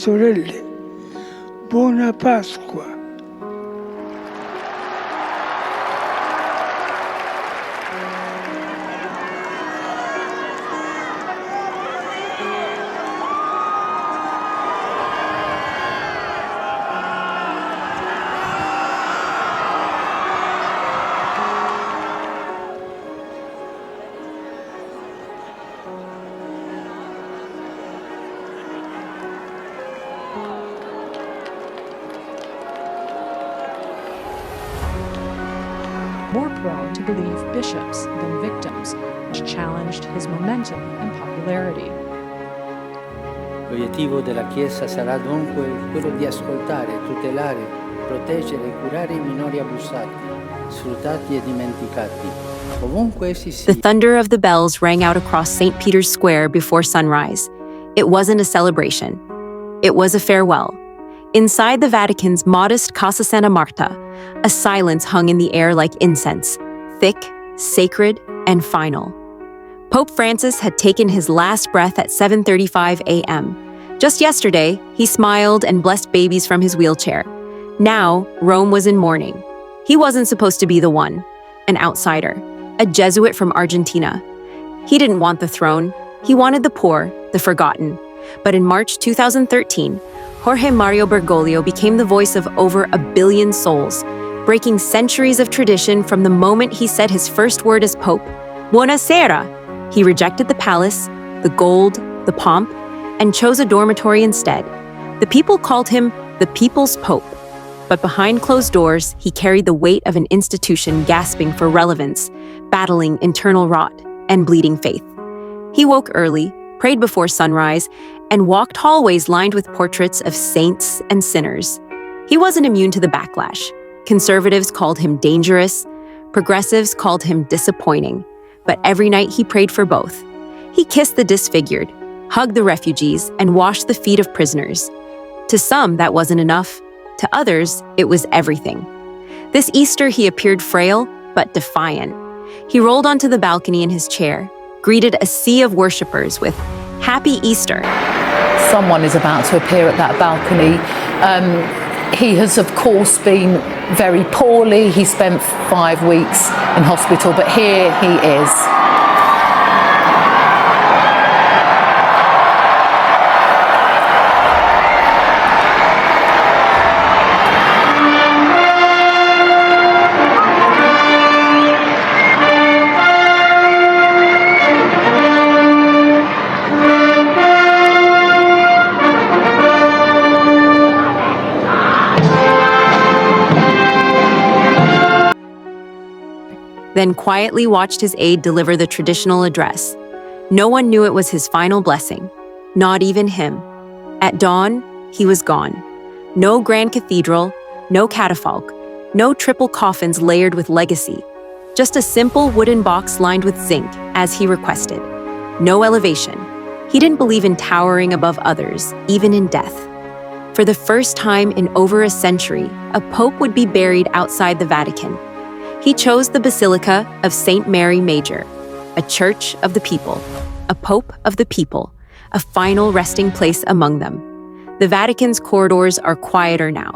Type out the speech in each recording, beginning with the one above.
Sorelle, buona Pasqua. More prone to believe bishops than victims, which challenged his momentum and popularity. L'obiettivo della Chiesa sarà dunque quello di ascoltare, tutelare, proteggere e curare i minori abusati, sfruttati e dimenticati, ovunque essi siano. The thunder of the bells rang out across St. Peter's Square before sunrise. It wasn't a celebration. It was a farewell. Inside the Vatican's modest Casa Santa Marta, a silence hung in the air like incense, thick, sacred, and final. Pope Francis had taken his last breath at 7:35 a.m. Just yesterday, he smiled and blessed babies from his wheelchair. Now, Rome was in mourning. He wasn't supposed to be the one, an outsider, a Jesuit from Argentina. He didn't want the throne. He wanted the poor, the forgotten. But in March 2013, Jorge Mario Bergoglio became the voice of over 1 billion souls, breaking centuries of tradition from the moment he said his first word as Pope, Buonasera. He rejected the palace, the gold, the pomp, and chose a dormitory instead. The people called him the People's Pope. But behind closed doors, he carried the weight of an institution gasping for relevance, battling internal rot and bleeding faith. He woke early, prayed before sunrise, and walked hallways lined with portraits of saints and sinners. He wasn't immune to the backlash. Conservatives called him dangerous, progressives called him disappointing, but every night he prayed for both. He kissed the disfigured, hugged the refugees, and washed the feet of prisoners. To some, that wasn't enough. To others, it was everything. This Easter, he appeared frail, but defiant. He rolled onto the balcony in his chair, greeted a sea of worshippers with, "Happy Easter." Someone is about to appear at that balcony. He has, of course, been very poorly. He spent 5 weeks in hospital, but here he is. Then quietly watched his aide deliver the traditional address. No one knew it was his final blessing, not even him. At dawn, he was gone. No grand cathedral, no catafalque, no triple coffins layered with legacy. Just a simple wooden box lined with zinc, as he requested. No elevation. He didn't believe in towering above others, even in death. For the first time in over a century, a pope would be buried outside the Vatican. He chose the Basilica of St. Mary Major, a church of the people, a pope of the people, a final resting place among them. The Vatican's corridors are quieter now,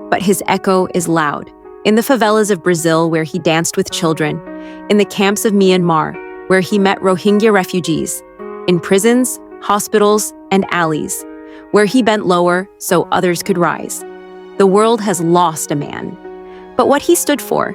but his echo is loud. In the favelas of Brazil, where he danced with children, in the camps of Myanmar, where he met Rohingya refugees, in prisons, hospitals, and alleys, where he bent lower so others could rise. The world has lost a man. But what he stood for,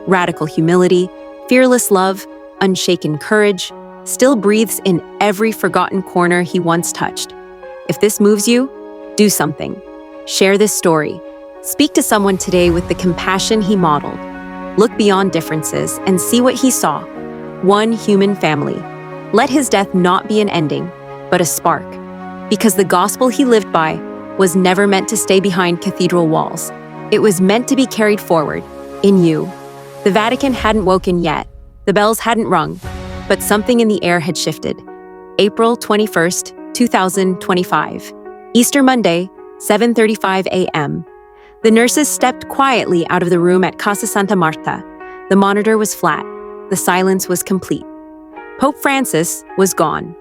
radical humility, fearless love, unshaken courage, still breathes in every forgotten corner he once touched. If this moves you, do something. Share this story. Speak to someone today with the compassion he modeled. Look beyond differences and see what he saw. One human family. Let his death not be an ending, but a spark. Because the gospel he lived by was never meant to stay behind cathedral walls. It was meant to be carried forward, in you. The Vatican hadn't woken yet. The bells hadn't rung, but something in the air had shifted. April 21st, 2025. Easter Monday, 7:35 a.m. The nurses stepped quietly out of the room at Casa Santa Marta. The monitor was flat. The silence was complete. Pope Francis was gone.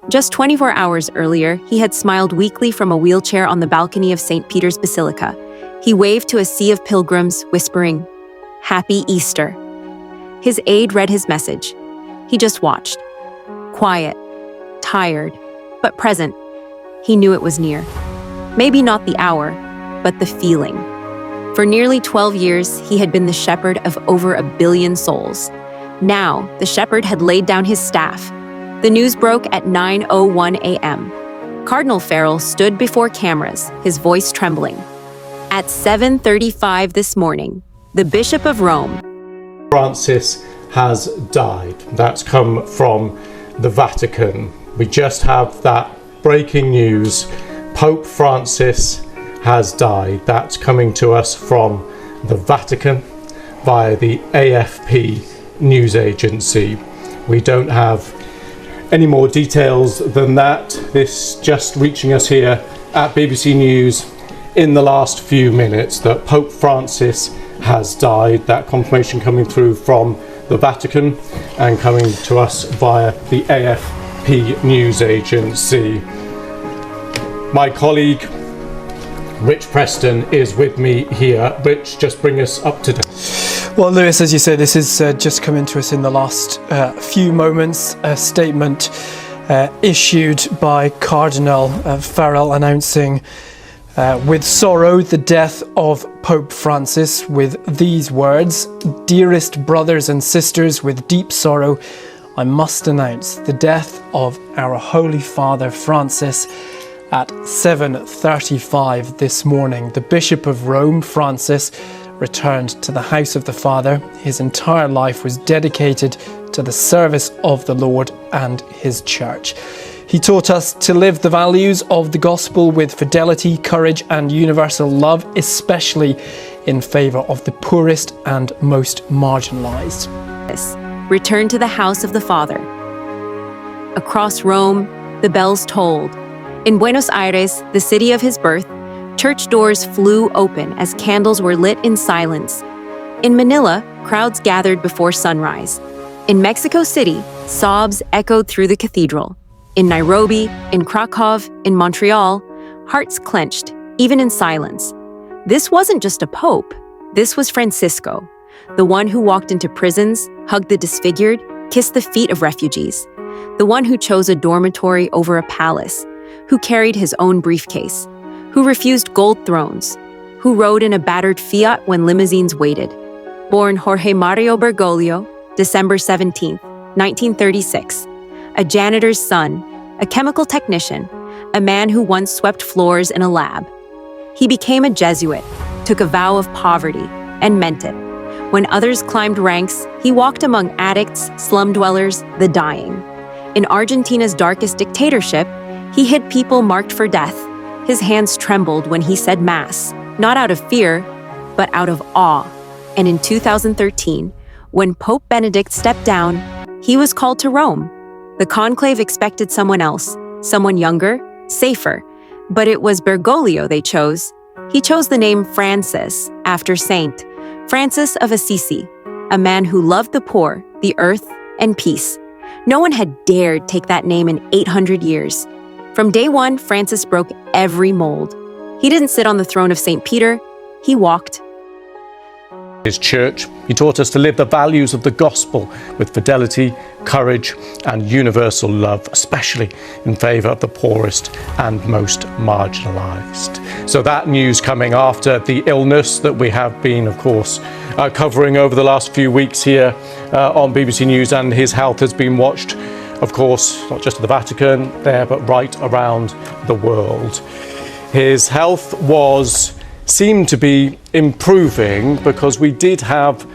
Just 24 hours earlier, he had smiled weakly from a wheelchair on the balcony of St. Peter's Basilica. He waved to a sea of pilgrims, whispering, "Happy Easter." His aide read his message. He just watched. Quiet, tired, but present. He knew it was near. Maybe not the hour, but the feeling. For nearly 12 years, he had been the shepherd of over 1 billion souls. Now, the shepherd had laid down his staff. The news broke at 9:01 a.m. Cardinal Farrell stood before cameras, his voice trembling. At 7:35 this morning, the Bishop of Rome, Francis, has died. That's come from the Vatican. We just have that breaking news. Pope Francis has died. That's coming to us from the Vatican via the AFP news agency. We don't have any more details than that. This just reaching us here at BBC News in the last few minutes that Pope Francis has died. That confirmation coming through from the Vatican and coming to us via the AFP news agency. My colleague Rich Preston is with me here. Rich, just bring us up to date. Well, Lewis, as you say, this is just coming to us in the last few moments. A statement issued by Cardinal Farrell announcing with sorrow the death of Pope Francis with these words: "Dearest brothers and sisters, with deep sorrow, I must announce the death of our Holy Father Francis at 7:35 this morning. The Bishop of Rome, Francis, returned to the house of the Father. His entire life was dedicated to the service of the Lord and his church. He taught us to live the values of the gospel with fidelity, courage, and universal love, especially in favour of the poorest and most marginalised." returned to the house of the Father. Across Rome, the bells tolled. In Buenos Aires, the city of his birth, church doors flew open as candles were lit in silence. In Manila, crowds gathered before sunrise. In Mexico City, sobs echoed through the cathedral. In Nairobi, in Krakow, in Montreal, hearts clenched, even in silence. This wasn't just a pope. This was Francisco, the one who walked into prisons, hugged the disfigured, kissed the feet of refugees, the one who chose a dormitory over a palace, who carried his own briefcase, who refused gold thrones, who rode in a battered Fiat when limousines waited. Born Jorge Mario Bergoglio, December 17, 1936, a janitor's son, a chemical technician, a man who once swept floors in a lab. He became a Jesuit, took a vow of poverty, and meant it. When others climbed ranks, he walked among addicts, slum dwellers, the dying. In Argentina's darkest dictatorship, he hid people marked for death. His hands trembled when he said Mass, not out of fear, but out of awe. And in 2013, when Pope Benedict stepped down, he was called to Rome. The conclave expected someone else, someone younger, safer, but it was Bergoglio they chose. He chose the name Francis after Saint Francis of Assisi, a man who loved the poor, the earth, and peace. No one had dared take that name in 800 years. From day one, Francis broke every mold. He didn't sit on the throne of St. Peter, he walked. His church, he taught us to live the values of the gospel with fidelity, courage, and universal love, especially in favour of the poorest and most marginalised. So that news coming after the illness that we have been, of course, covering over the last few weeks here on BBC News, and his health has been watched, of course, not just at the Vatican there, but right around the world. His health seemed to be improving because we did have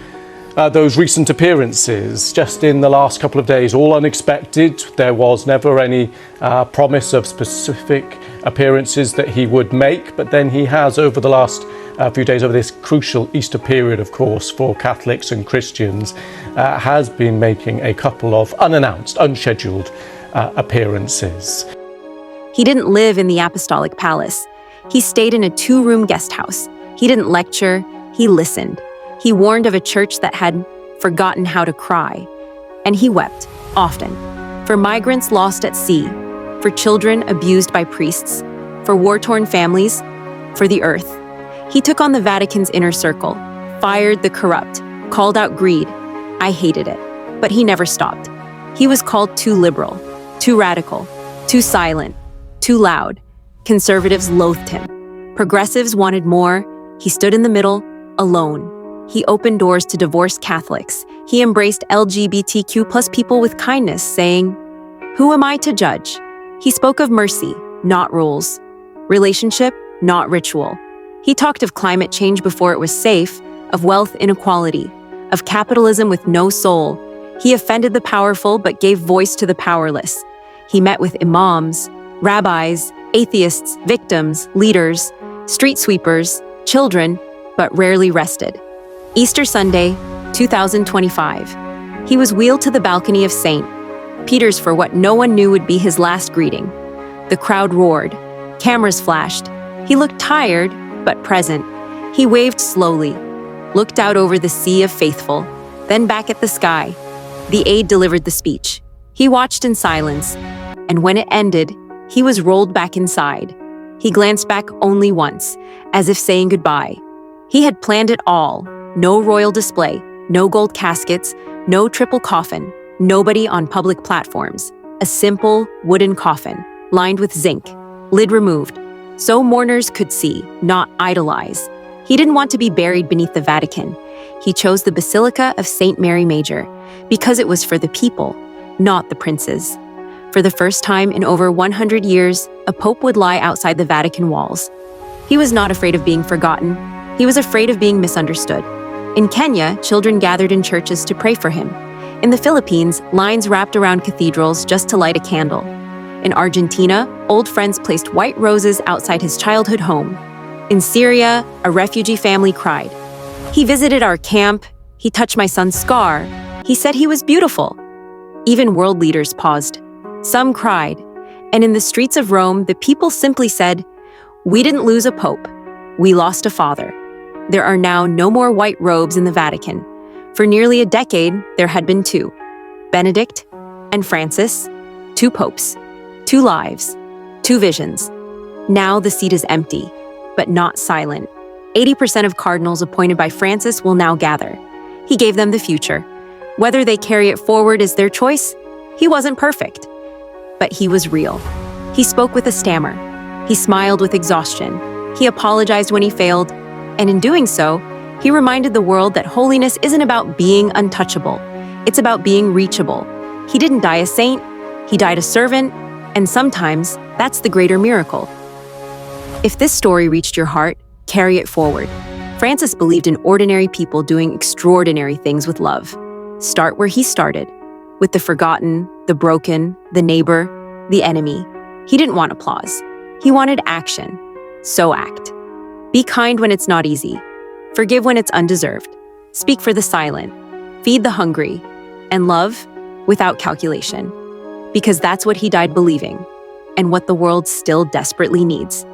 those recent appearances just in the last couple of days, all unexpected. There was never any promise of specific appearances that he would make, but then he has over the last few days, over this crucial Easter period, of course, for Catholics and Christians, has been making a couple of unannounced, unscheduled appearances. He didn't live in the Apostolic Palace. He stayed in a 2-room guest house. He didn't lecture, he listened. He warned of a church that had forgotten how to cry. And he wept, often, for migrants lost at sea, for children abused by priests, for war-torn families, for the earth. He took on the Vatican's inner circle, fired the corrupt, called out greed. I hated it, but he never stopped. He was called too liberal, too radical, too silent, too loud. Conservatives loathed him. Progressives wanted more. He stood in the middle, alone. He opened doors to divorced Catholics. He embraced LGBTQ+ people with kindness, saying, "Who am I to judge?" He spoke of mercy, not rules. Relationship, not ritual. He talked of climate change before it was safe, of wealth inequality, of capitalism with no soul. He offended the powerful but gave voice to the powerless. He met with imams, rabbis, atheists, victims, leaders, street sweepers, children, but rarely rested. Easter Sunday, 2025. He was wheeled to the balcony of St. Peter's for what no one knew would be his last greeting. The crowd roared. Cameras flashed. He looked tired, but present. He waved slowly, looked out over the sea of faithful, then back at the sky. The aide delivered the speech. He watched in silence, and when it ended, he was rolled back inside. He glanced back only once, as if saying goodbye. He had planned it all. No royal display, no gold caskets, no triple coffin, nobody on public platforms. A simple wooden coffin, lined with zinc, lid removed, so mourners could see, not idolize. He didn't want to be buried beneath the Vatican. He chose the Basilica of St. Mary Major because it was for the people, not the princes. For the first time in over 100 years, a pope would lie outside the Vatican walls. He was not afraid of being forgotten. He was afraid of being misunderstood. In Kenya, children gathered in churches to pray for him. In the Philippines, lines wrapped around cathedrals just to light a candle. In Argentina, old friends placed white roses outside his childhood home. In Syria, a refugee family cried. He visited our camp. He touched my son's scar. He said he was beautiful. Even world leaders paused. Some cried. And in the streets of Rome, the people simply said, "We didn't lose a pope. We lost a father." There are now no more white robes in the Vatican. For nearly a decade, there had been two, Benedict and Francis, two popes, two lives, two visions. Now the seat is empty, but not silent. 80% of cardinals appointed by Francis will now gather. He gave them the future. Whether they carry it forward is their choice. He wasn't perfect, but he was real. He spoke with a stammer. He smiled with exhaustion. He apologized when he failed, and in doing so, he reminded the world that holiness isn't about being untouchable. It's about being reachable. He didn't die a saint, he died a servant, and sometimes that's the greater miracle. If this story reached your heart, carry it forward. Francis believed in ordinary people doing extraordinary things with love. Start where he started, with the forgotten, the broken, the neighbor, the enemy. He didn't want applause. He wanted action. So act. Be kind when it's not easy. Forgive when it's undeserved. Speak for the silent. Feed the hungry. And love without calculation. Because that's what he died believing, and what the world still desperately needs.